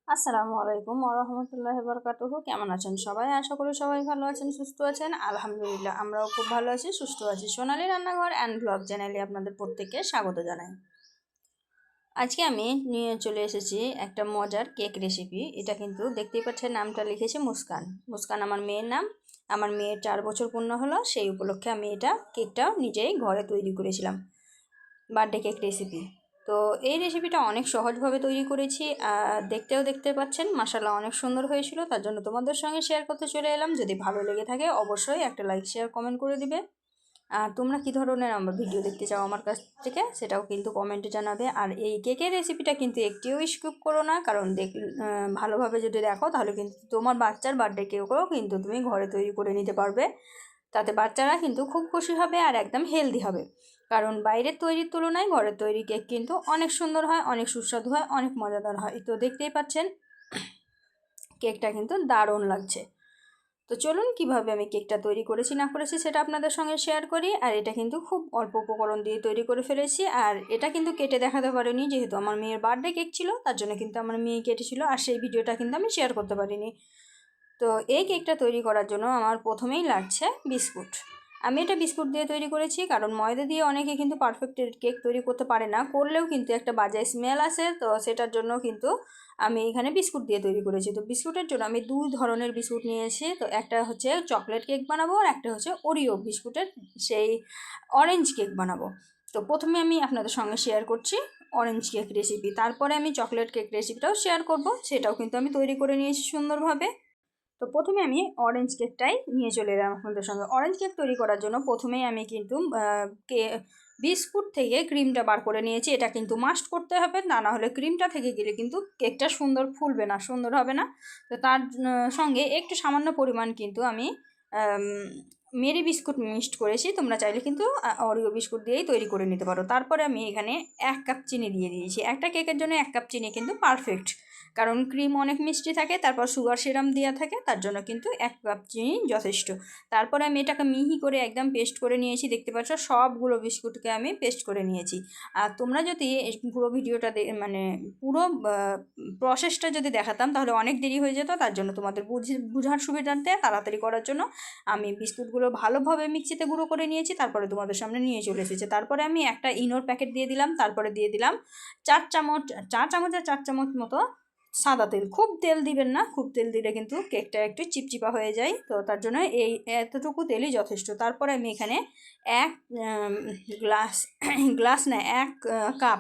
আসসালামু আলাইকুম ওয়া রাহমাতুল্লাহি ওয়া বারাকাতুহু। কেমন আছেন সবাই? আশা করি সবাই ভালো আছেন, সুস্থ আছেন। আলহামদুলিল্লাহ আমরাও খুব ভালো আছি, সুস্থ আছি। সোনালী রান্নাঘর অ্যান্ড ব্লগ চ্যানেলে আপনাদের প্রত্যেককে স্বাগত জানাই। আজকে আমি নিয়ে চলে এসেছি একটা মজার কেক রেসিপি। এটা কিন্তু দেখতেই পাচ্ছেন, নামটা লিখেছি মুস্কান। মুস্কান আমার মেয়ের নাম। আমার মেয়ের 4 বছর পূর্ণ হলো, সেই উপলক্ষে আমি কেকটা নিজেই ঘরে তৈরি করেছিলাম। Birthday cake recipe. তো এই রেসিপিটা অনেক সহজভাবে তৈরি করেছি, দেখতেও দেখতে পাচ্ছেন মাশাআল্লাহ অনেক সুন্দর হয়েছিল। তার জন্য তোমাদের সঙ্গে শেয়ার করতে চলে এলাম। যদি ভালো লেগে থাকে অবশ্যই একটা লাইক শেয়ার কমেন্ট করে দিবে। আর তোমরা কী ধরনের আমার ভিডিও দেখতে চাও আমার কাছ থেকে সেটাও কিন্তু কমেন্টে জানাবে। আর এই কেকের রেসিপিটা কিন্তু একটিও স্কিপ করো না, কারণ ভালোভাবে যদি দেখো তাহলে কিন্তু তোমার বাচ্চার বার্থডে কেকও কিন্তু তুমি ঘরে তৈরি করে নিতে পারবে। তাতে বাচ্চারা কিন্তু খুব খুশি হবে আর একদম হেলদি হবে। কারণ বাইরের তৈরির তুলনায় ঘরের তৈরি কেক কিন্তু অনেক সুন্দর হয়, অনেক সুস্বাদু হয়, অনেক মজাদার হয়। তো দেখতেই পাচ্ছেন কেকটা কিন্তু দারুণ লাগছে। তো চলুন কিভাবে আমি কেকটা তৈরি করেছি না করেছি সেটা আপনাদের সঙ্গে শেয়ার করি। আর এটা কিন্তু খুব অল্প উপকরণ দিয়ে তৈরি করে ফেলেছি। আর এটা কিন্তু কেটে দেখাতে পারিনি, যেহেতু আমার মেয়ের বার্থডে কেক ছিল, তার জন্য কিন্তু আমার মেয়ে কেটেছিল, আর সেই ভিডিওটা কিন্তু আমি শেয়ার করতে পারিনি। তো এই কেকটা তৈরি করার জন্য আমার প্রথমেই লাগছে বিস্কুট। আমি এটা বিস্কুট দিয়ে তৈরি করেছি, কারণ ময়দা দিয়ে অনেকে কিন্তু পারফেক্ট কেক তৈরি করতে পারে না, করলেও কিন্তু একটা বাজে স্মেল আসে। তো সেটার জন্য কিন্তু আমি এখানে বিস্কুট দিয়ে তৈরি করেছি। তো বিস্কুটের জন্য আমি 2 ধরনের বিস্কুট নিয়েছি। তো একটা হচ্ছে চকলেট কেক বানাবো, আর একটা হচ্ছে ওরিও বিস্কুটের সেই অরেঞ্জ কেক বানাবো। তো প্রথমে আমি আপনাদের সঙ্গে শেয়ার করছি অরেঞ্জ কেক রেসিপি, তারপরে আমি চকলেট কেক রেসিপিটাও শেয়ার করব, সেটাও কিন্তু আমি তৈরি করে নিয়েছি সুন্দরভাবে। তো প্রথমে আমি অরেঞ্জ কেকটাই নিয়ে চলে এলাম আপনাদের সঙ্গে। অরেঞ্জ কেক তৈরি করার জন্য প্রথমেই আমি কিন্তু বিস্কুট থেকে ক্রিমটা বার করে নিয়েছি। এটা কিন্তু মাস্ট করতে হবে, তা না হলে ক্রিমটা থেকে গেলে কিন্তু কেকটা সুন্দর ফুলবে না, সুন্দর হবে না। তো তার সঙ্গে একটু সামান্য পরিমাণ কিন্তু আমি মেরি বিস্কুট মিক্সড করেছি। তোমরা চাইলে কিন্তু অরিও বিস্কুট দিয়েই তৈরি করে নিতে পারো। তারপরে আমি এখানে 1 কাপ চিনি দিয়ে দিয়েছি। একটা কেকের জন্য 1 কাপ চিনি কিন্তু পারফেক্ট, কারণ ক্রিম অনেক মিষ্টি থাকে, তারপর সুগার সিরাম দেওয়া থাকে, তার জন্য কিন্তু 1 কাপ চিনি যথেষ্ট। তারপরে আমি এটাকে মিহি করে একদম পেস্ট করে নিয়েছি। দেখতে পাচ্ছ সবগুলো বিস্কুটকে আমি পেস্ট করে নিয়েছি। আর তোমরা যদি পুরো ভিডিওটা মানে পুরো প্রসেসটা যদি দেখাতাম তাহলে অনেক দেরি হয়ে যেত। তার জন্য তোমাদের বোঝার সুবিধার্থে তাড়াতাড়ি করার জন্য আমি বিস্কুটগুলো ভালোভাবে মিক্সিতে গুঁড়ো করে নিয়েছি, তারপরে তোমাদের সামনে নিয়ে চলে এসেছে। তারপরে আমি একটা ইনোর প্যাকেট দিয়ে দিলাম, তারপরে দিয়ে দিলাম 4 চামচ, 4 চামচের 4 চামচ মতো সাদা তেল। খুব তেল দিবেন না, খুব তেল দিলে কিন্তু কেকটা একটু চিপচিপা হয়ে যায়। তো তার জন্য এই এতটুকু তেলই যথেষ্ট। তারপরে আমি এখানে 1 গ্লাস গ্লাস না 1 কাপ,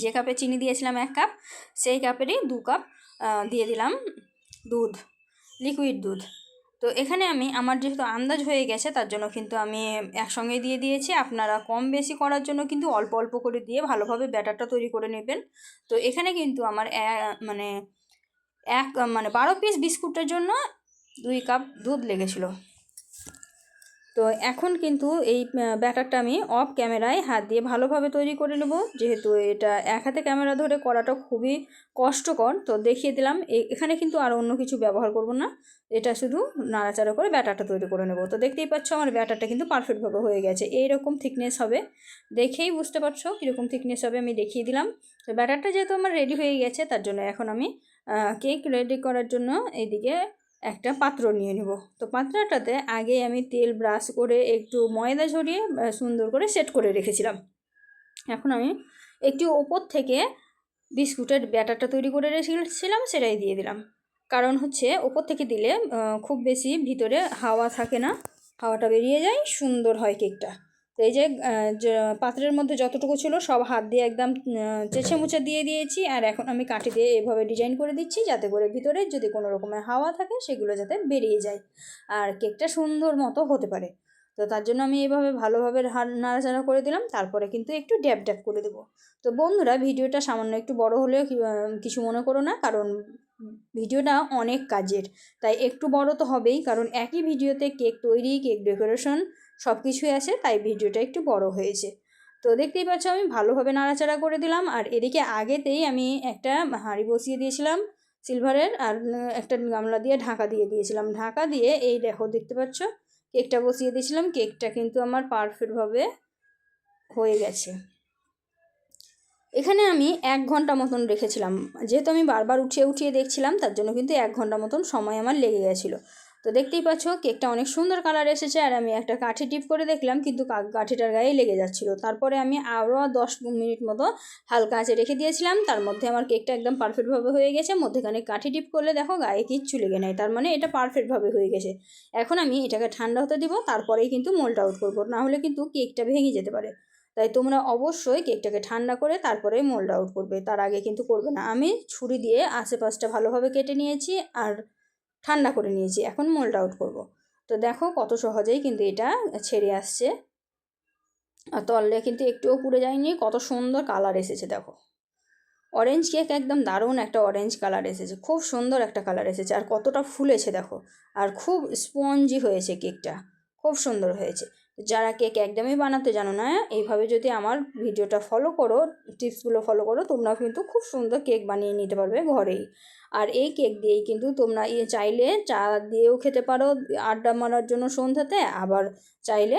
যে কাপে চিনি দিয়েছিলাম 1 কাপ, সেই কাপেরই 2 কাপ দিয়ে দিলাম দুধ, লিকুইড দুধ। তো এখানে আমি আমার যেহেতু আন্দাজ হয়ে গেছে তার জন্য কিন্তু আমি একসঙ্গে দিয়ে দিয়েছি। আপনারা কম বেশি করার জন্য কিন্তু অল্প অল্প করে দিয়ে ভালোভাবে ব্যাটারটা তৈরি করে নেবেন। তো এখানে কিন্তু আমার মানে 12 পিস বিস্কুটের জন্য 2 কাপ দুধ লেগেছিলো। তো এখন কিন্তু এই ব্যাটারটা আমি অফ ক্যামেরায় হাত দিয়ে ভালোভাবে তৈরি করে নেব, যেহেতু এটা এক হাতে ক্যামেরা ধরে করাটা খুবই কষ্টকর। তো দেখিয়ে দিলাম, এখানে কিন্তু আর অন্য কিছু ব্যবহার করব না, এটা শুধু নাড়াচাড়া করে ব্যাটারটা তৈরি করে নেব। তো দেখতেই পাচ্ছ আমার ব্যাটারটা কিন্তু পারফেক্টভাবে হয়ে গেছে, এইরকম থিকনেস হবে। দেখেই বুঝতে পারছো কীরকম থিকনেস হবে, আমি দেখিয়ে দিলাম। তো ব্যাটারটা যেহেতু আমার রেডি হয়ে গেছে তার জন্য এখন আমি কেক রেডি করার জন্য এইদিকে একটা পাত্র নিয়ে নেব। তো পাত্রটাতে আগে আমি তেল ব্রাশ করে একটু ময়দা ঝরিয়ে সুন্দর করে সেট করে রেখেছিলাম। এখন আমি একটু ওপর থেকে বিস্কুটের ব্যাটারটা তৈরি করে রেখেছিলাম সেটাই দিয়ে দিলাম। কারণ হচ্ছে ওপর থেকে দিলে খুব বেশি ভিতরে হাওয়া থাকে না, হাওয়াটা বেরিয়ে যায়, সুন্দর হয় কেকটা। তো এই যে পাত্রের মধ্যে যতটুকু ছিল সব হাত দিয়ে একদম চেঁচে মুছে দিয়ে দিয়েছি। আর এখন আমি কাঠি দিয়ে এভাবে ডিজাইন করে দিচ্ছি, যাতে করে ভিতরে যদি কোনো রকমের হাওয়া থাকে সেগুলো যাতে বেরিয়ে যায় আর কেকটা সুন্দর মতো হতে পারে। তো তার জন্য আমি এইভাবে ভালোভাবে নাড়াচাড়া করে দিলাম। তারপরে কিন্তু একটু ড্যাব ড্যাব করে দেবো। তো বন্ধুরা, ভিডিওটা সামান্য একটু বড় হলেও কিছু মনে করো না, কারণ ভিডিওটা অনেক কাজের, তাই একটু বড় তো হবেই, কারণ একই ভিডিওতে কেক তৈরি, কেক ডেকোরেশন সব কিছুই আছে, তাই ভিডিওটা একটু বড় হয়েছে। তো দেখতেই পাচ্ছ আমি ভালোভাবে নাড়াচাড়া করে দিলাম। আর এদিকে আগেতেই আমি একটা হাঁড়ি বসিয়ে দিয়েছিলাম সিলভারের, আর একটা গামলা দিয়ে ঢাকা দিয়ে দিয়েছিলাম। ঢাকা দিয়ে এই দেখো দেখতে পাচ্ছ কেকটা বসিয়ে দিয়েছিলাম। কেকটা কিন্তু আমার পারফেক্টভাবে হয়ে গেছে। এখানে আমি 1 ঘন্টা মতন রেখেছিলাম, যেহেতু আমি বারবার উঠিয়ে উঠিয়ে দেখছিলাম তার জন্য কিন্তু 1 ঘন্টা মতন সময় আমার লেগে গেছিলো। তো দেখতেই পাচ্ছ কেকটা অনেক সুন্দর কালার এসেছে, আর আমি একটা কাঠি টিপ করে দেখলাম কিন্তু কাঠিটার গায়ে লেগে যাচ্ছিলো। তারপরে আমি আরও 10 মিনিট মতো হালকা আঁচে রেখে দিয়েছিলাম, তার মধ্যে আমার কেকটা একদম পারফেক্টভাবে হয়ে গেছে। মধ্যেখানে কাঠি টিপ করলে দেখো গায়ে কিচ্ছু লেগে নেয়, তার মানে এটা পারফেক্টভাবে হয়ে গেছে। এখন আমি এটাকে ঠান্ডা হতে দিব, তারপরেই কিন্তু মোল্ড আউট করবো, না হলে কিন্তু কেকটা ভেঙে যেতে পারে। তাই তোমরা অবশ্যই কেকটাকে ঠান্ডা করে তারপরে মোল্ড আউট করবে, তার আগে কিন্তু করবে না। আমি ছুরি দিয়ে আশেপাশটা ভালোভাবে কেটে নিয়েছি আর ঠান্ডা করে নিয়েছি, এখন মোল্ড আউট করব। তো দেখো কত সহজেই কিন্তু এটা ছেড়ে আসছে, আর তললে কিন্তু একটুও পুড়ে যায়নি, কত সুন্দর কালার এসেছে দেখো। অরেঞ্জ কেক একদম দারুণ একটা অরেঞ্জ কালার এসেছে, খুব সুন্দর একটা কালার এসেছে, আর কতটা ফুলেছে দেখো, আর খুব স্পঞ্জি হয়েছে কেকটা, খুব সুন্দর হয়েছে। যারা কেক একদমই বানাতে জানো না, এইভাবে যদি আমার ভিডিওটা ফলো করো, টিপসগুলো ফলো করো, তোমরা কিন্তু খুব সুন্দর কেক বানিয়ে নিতে পারবে ঘরেই। আর এই কেক দিয়েই কিন্তু তোমরা চাইলে চা দিয়েও খেতে পারো আড্ডা মারার জন্য সন্ধ্যাতে, আবার চাইলে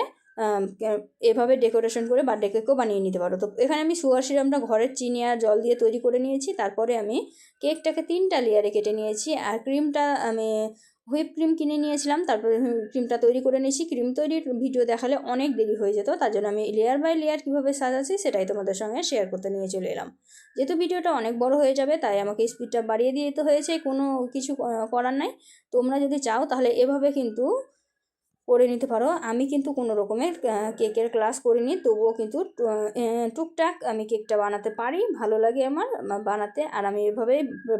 এভাবে ডেকোরেশন করে বার্থডে কেকও বানিয়ে নিতে পারো। তো এখানে আমি সুগার সিরাপটা ঘরের চিনি আর জল দিয়ে তৈরি করে নিয়েছি। তারপরে আমি কেকটাকে 3টা লেয়ারে কেটে নিয়েছি, আর ক্রিমটা আমি হুইপ ক্রিম কিনে নিয়েছিলাম, তারপরে ক্রিমটা তৈরি করে নিয়েছি। ক্রিম তৈরির ভিডিও দেখালে অনেক দেরি হয়ে যেত, তার জন্য আমি লেয়ার বাই লেয়ার কীভাবে সাজাচ্ছি সেটাই তোমাদের সঙ্গে শেয়ার করতে নিয়ে চলে এলাম। যেহেতু ভিডিওটা অনেক বড় হয়ে যাবে তাই আমাকে স্পিডটা বাড়িয়ে দিতে হয়েছে, কোনো কিছু করার নাই। তোমরা যদি চাও তাহলে এভাবে কিন্তু করে নিতে পারো। আমি কিন্তু কোনো রকমের কেকের ক্লাস করিনি, তবুও কিন্তু টুকটাক আমি কেকটা বানাতে পারি, ভালো লাগে আমার বানাতে, আর আমি এভাবে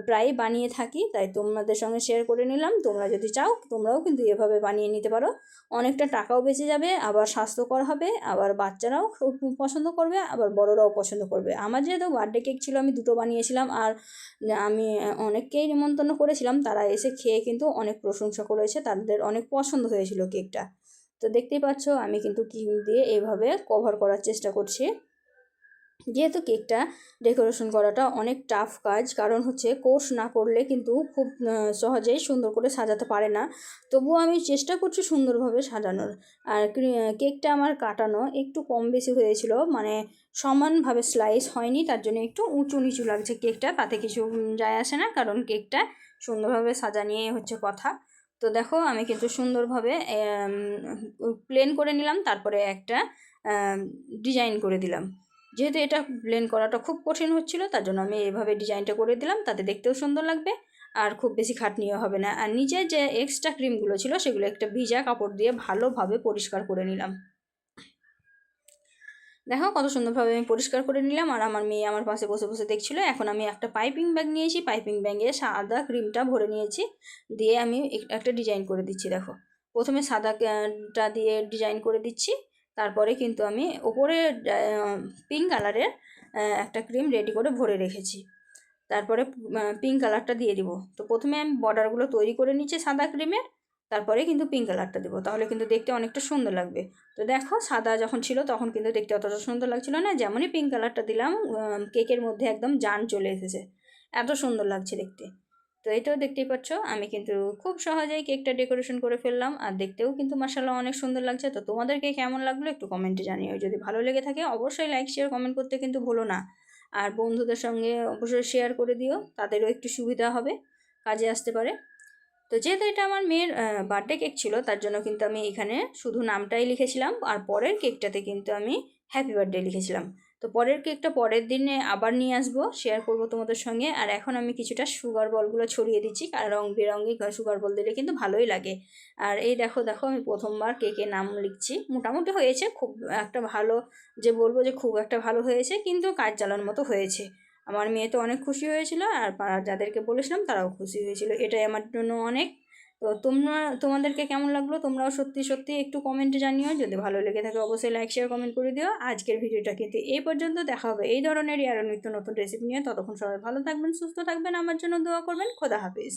প্রায় বানিয়ে থাকি, তাই তোমাদের সঙ্গে শেয়ার করে নিলাম। তোমরা যদি চাও তোমরাও কিন্তু এভাবে বানিয়ে নিতে পারো, অনেকটা টাকাও বেঁচে যাবে, আবার স্বাস্থ্যকর হবে, আবার বাচ্চারাও খুব পছন্দ করবে, আবার বড়রাও পছন্দ করবে। আমার যেহেতু বার্থডে কেক ছিল আমি 2টো বানিয়েছিলাম, আর আমি অনেককেই নিমন্ত্রণ করেছিলাম, তারা এসে খেয়ে কিন্তু অনেক প্রশংসা করেছে, তাদের অনেক পছন্দ হয়েছিল কেকটা। তো দেখতেই পাচ্ছ আমি কিন্তু ক্রিম দিয়ে এইভাবে কভার করার চেষ্টা করছি। যেহেতু কেকটা ডেকোরেশন করাটা অনেক টাফ কাজ, কারণ হচ্ছে কোর্স না করলে কিন্তু খুব সহজেই সুন্দর করে সাজাতে পারে না, তবুও আমি চেষ্টা করছি সুন্দরভাবে সাজানোর। আর কেকটা আমার কাটানো একটু কম বেশি হয়েছিল, মানে সমানভাবে স্লাইস হয়নি, তার জন্য একটু উঁচু নিচু লাগছে কেকটা, তাতে কিছু যায় আসে না, কারণ কেকটা সুন্দরভাবে সাজা নিয়ে হচ্ছে কথা। তো দেখো আমি কিন্তু সুন্দরভাবে প্লেন করে নিলাম, তারপরে একটা ডিজাইন করে দিলাম। যেহেতু এটা ব্লেন্ড করাটা খুব কঠিন হচ্ছিল, তার জন্য আমি এভাবে ডিজাইনটা করে দিলাম, তাতে দেখতেও সুন্দর লাগবে আর খুব বেশি খাটনিও হবে না। আর নিচে যে এক্সট্রা ক্রিমগুলো ছিল সেগুলো একটা ভিজা কাপড় দিয়ে ভালোভাবে পরিষ্কার করে নিলাম। দেখো কত সুন্দরভাবে আমি পরিষ্কার করে নিলাম, আর আমার মেয়ে আমার পাশে বসে বসে দেখছিল। এখন আমি একটা পাইপিং ব্যাগ নিয়েছি, পাইপিং ব্যাগে সাদা ক্রিমটা ভরে নিয়েছি, দিয়ে আমি একটা ডিজাইন করে দিচ্ছি। দেখো প্রথমে সাদাটা দিয়ে ডিজাইন করে দিচ্ছি, তারপরে কিন্তু আমি ওপরে পিঙ্ক কালারের একটা ক্রিম রেডি করে ভরে রেখেছি, তারপরে পিঙ্ক কালারটা দিয়ে দিব। তো প্রথমে আমি বর্ডারগুলো তৈরি করে নিচ্ছি সাদা ক্রিমের, তারপরে কিন্তু পিঙ্ক কালারটা দেবো, তাহলে কিন্তু দেখতে অনেকটা সুন্দর লাগবে। তো দেখো সাদা যখন ছিল তখন কিন্তু দেখতে অতটা সুন্দর লাগছিল না, যেমনই পিঙ্ক কালারটা দিলাম কেকের মধ্যে একদম জান চলে এসেছে, এত সুন্দর লাগছে দেখতে। তো এটাও দেখতেই পাচ্ছ আমি কিন্তু খুব সহজেই কেকটা ডেকোরেশন করে ফেললাম, আর দেখতেও কিন্তু মাশাআল্লাহ অনেক সুন্দর লাগছে। তো তোমাদেরকে কেমন লাগলো একটু কমেন্টে জানিও, যদি ভালো লেগে থাকে অবশ্যই লাইক শেয়ার কমেন্ট করতে কিন্তু ভুলো না, আর বন্ধুদের সঙ্গে অবশ্যই শেয়ার করে দিও, তাদেরও একটু সুবিধা হবে, কাজে আসতে পারে। তো যেহেতু এটা আমার মেয়ের বার্থডে কেক ছিল, তার জন্য কিন্তু আমি এখানে শুধু নামটাই লিখেছিলাম, আর পরের কেকটাতে কিন্তু আমি হ্যাপি বার্থডে লিখেছিলাম। তো পরের কেকটা পরের দিনে আবার নিয়ে আসবো, শেয়ার করব তোমাদের সঙ্গে। আর এখন আমি কিছুটা সুগার বলগুলো ছড়িয়ে দিচ্ছি, কারণ রং বেরঙে সুগার বল দিলে কিন্তু ভালোই লাগে। আর এই দেখো দেখো আমি প্রথমবার কেকের নাম লিখছি, মোটামুটি হয়েছে, খুব একটা ভালো যে বলবো যে খুব একটা ভালো হয়েছে, কিন্তু কাজ চালানোর মতো হয়েছে। আমার মেয়ে তো অনেক খুশি হয়েছিল, আর যাদেরকে বলেছিলাম তারাও খুশি হয়েছিল, এটাই আমার জন্য অনেক। তো তোমাদেরকে কেমন লাগলো তোমরাও সত্যি সত্যি একটু কমেন্টে জানিও, যদি ভালো লেগে থাকে অবশ্যই লাইক শেয়ার কমেন্ট করে দিও। আজকের ভিডিওটা কিন্তু এই পর্যন্ত, দেখা হবে এই ধরনেরই আরও নিত্য নতুন রেসিপি নিয়ে। ততক্ষণ সবাই ভালো থাকবেন, সুস্থ থাকবেন, আমার জন্য দোয়া করবেন। খোদা হাফিজ।